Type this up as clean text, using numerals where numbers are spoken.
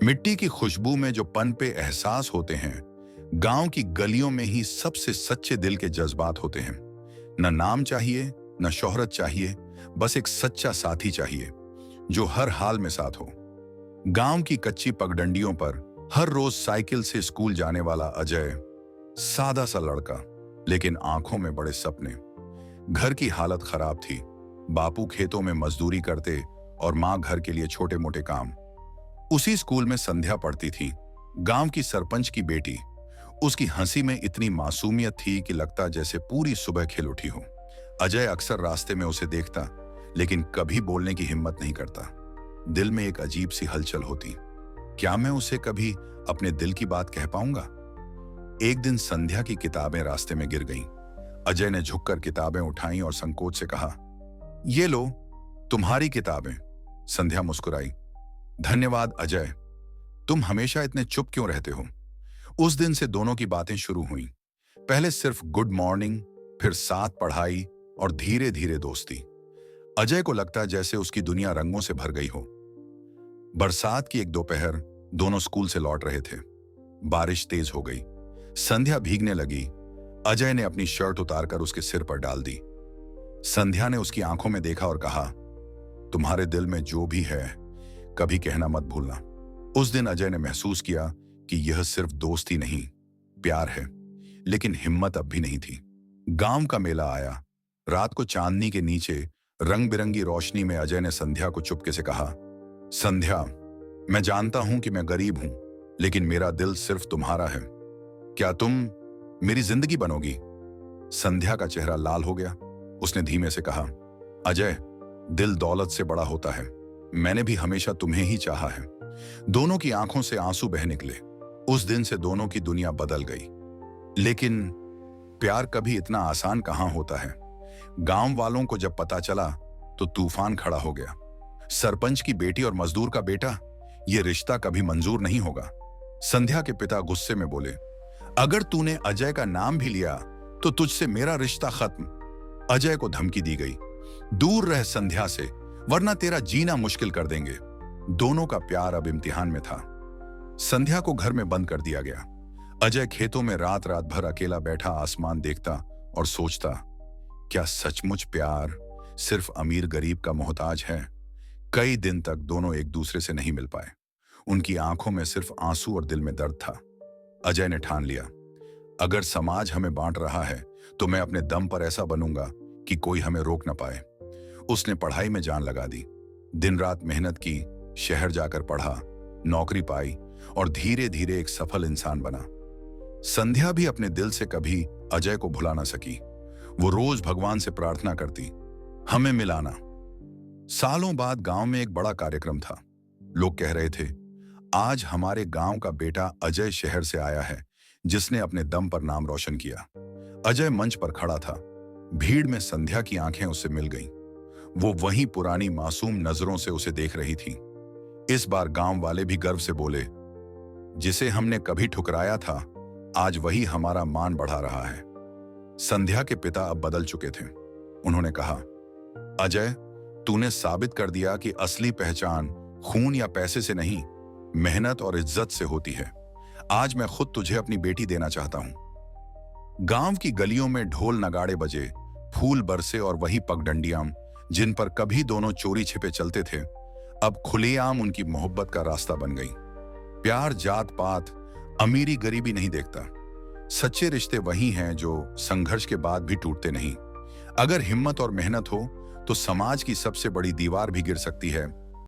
मिट्टी की खुशबू में जो पनपे एहसास होते हैं, गांव की गलियों में ही सबसे सच्चे दिल के जज्बात होते हैं। न नाम चाहिए, न शोहरत चाहिए, बस एक सच्चा साथी चाहिए जो हर हाल में साथ हो। गांव की कच्ची पगडंडियों पर हर रोज साइकिल से स्कूल जाने वाला अजय, सादा सा लड़का, लेकिन आंखों में बड़े सपने। घर की हालत खराब थी। बापू खेतों में मजदूरी करते और माँ घर के लिए छोटे मोटे काम। उसी स्कूल में संध्या पढ़ती थी, गांव की सरपंच की बेटी। उसकी हंसी में इतनी मासूमियत थी कि लगता जैसे पूरी सुबह खिल उठी हो। अजय अक्सर रास्ते में उसे देखता, लेकिन कभी बोलने की हिम्मत नहीं करता। दिल में एक अजीब सी हलचल होती, क्या मैं उसे कभी अपने दिल की बात कह पाऊंगा। एक दिन संध्या की किताबें रास्ते में गिर गईं। अजय ने झुककर किताबें उठाई और संकोच से कहा, ये लो, तुम्हारी किताबें। संध्या मुस्कुराई। धन्यवाद अजय, तुम हमेशा इतने चुप क्यों रहते हो। उस दिन से दोनों की बातें शुरू हुई। पहले सिर्फ गुड मॉर्निंग, फिर साथ पढ़ाई और धीरे धीरे दोस्ती। अजय को लगता जैसे उसकी दुनिया रंगों से भर गई हो। बरसात की एक दोपहर, दोनों स्कूल से लौट रहे थे। बारिश तेज हो गई। संध्या भीगने लगी। अजय ने अपनी शर्ट उतारकर उसके सिर पर डाल दी। संध्या ने उसकी आंखों में देखा और कहा, तुम्हारे दिल में जो भी है कभी कहना मत भूलना। उस दिन अजय ने महसूस किया कि यह सिर्फ दोस्ती नहीं, प्यार है। लेकिन हिम्मत अब भी नहीं थी। गांव का मेला आया। रात को चांदनी के नीचे रंग बिरंगी रोशनी में अजय ने संध्या को चुपके से कहा, संध्या, मैं जानता हूं कि मैं गरीब हूं, लेकिन मेरा दिल सिर्फ तुम्हारा है। क्या तुम मेरी जिंदगी बनोगी। संध्या का चेहरा लाल हो गया। उसने धीमे से कहा, अजय, दिल दौलत से बड़ा होता है। मैंने भी हमेशा तुम्हें ही चाहा है। दोनों की आंखों से आंसू बह निकले। उस दिन से दोनों की दुनिया बदल गई। लेकिन प्यार कभी इतना आसान कहां होता है। गांव वालों को जब पता चला तो तूफान खड़ा हो गया। सरपंच की बेटी और मजदूर का बेटा, यह रिश्ता कभी मंजूर नहीं होगा। संध्या के पिता गुस्से में बोले, अगर तूने अजय का नाम भी लिया तो तुझसे मेरा रिश्ता खत्म। अजय को धमकी दी गई, दूर रह संध्या से, वरना तेरा जीना मुश्किल कर देंगे। दोनों का प्यार अब इम्तिहान में था। संध्या को घर में बंद कर दिया गया। अजय खेतों में रात रात भर अकेला बैठा आसमान देखता और सोचता, क्या सचमुच प्यार सिर्फ अमीर गरीब का मोहताज है। कई दिन तक दोनों एक दूसरे से नहीं मिल पाए। उनकी आंखों में सिर्फ आंसू और दिल में दर्द था। अजय ने ठान लिया, अगर समाज हमें बांट रहा है तो मैं अपने दम पर ऐसा बनूंगा कि कोई हमें रोक न पाए। उसने पढ़ाई में जान लगा दी। दिन रात मेहनत की, शहर जाकर पढ़ा, नौकरी पाई और धीरे धीरे एक सफल इंसान बना। संध्या भी अपने दिल से कभी अजय को भुला ना सकी। वो रोज भगवान से प्रार्थना करती, हमें मिलाना। सालों बाद गांव में एक बड़ा कार्यक्रम था। लोग कह रहे थे, आज हमारे गांव का बेटा अजय शहर से आया है, जिसने अपने दम पर नाम रोशन किया। अजय मंच पर खड़ा था। भीड़ में संध्या की आंखें उससे मिल गईं। वो वही पुरानी मासूम नजरों से उसे देख रही थी। इस बार गांव वाले भी गर्व से बोले, जिसे हमने कभी ठुकराया था, आज वही हमारा मान बढ़ा रहा है। संध्या के पिता अब बदल चुके थे। उन्होंने कहा, अजय, तूने साबित कर दिया कि असली पहचान खून या पैसे से नहीं, मेहनत और इज्जत से होती है। आज मैं खुद तुझे अपनी बेटी देना चाहता हूं। गांव की गलियों में ढोल नगाड़े बजे, फूल बरसे और वही पगडंडियां जिन पर कभी दोनों चोरी छिपे चलते थे, अब खुलेआम उनकी मोहब्बत का रास्ता बन गई। प्यार जात पात, अमीरी गरीबी नहीं देखता। सच्चे रिश्ते वही हैं जो संघर्ष के बाद भी टूटते नहीं। अगर हिम्मत और मेहनत हो तो समाज की सबसे बड़ी दीवार भी गिर सकती है,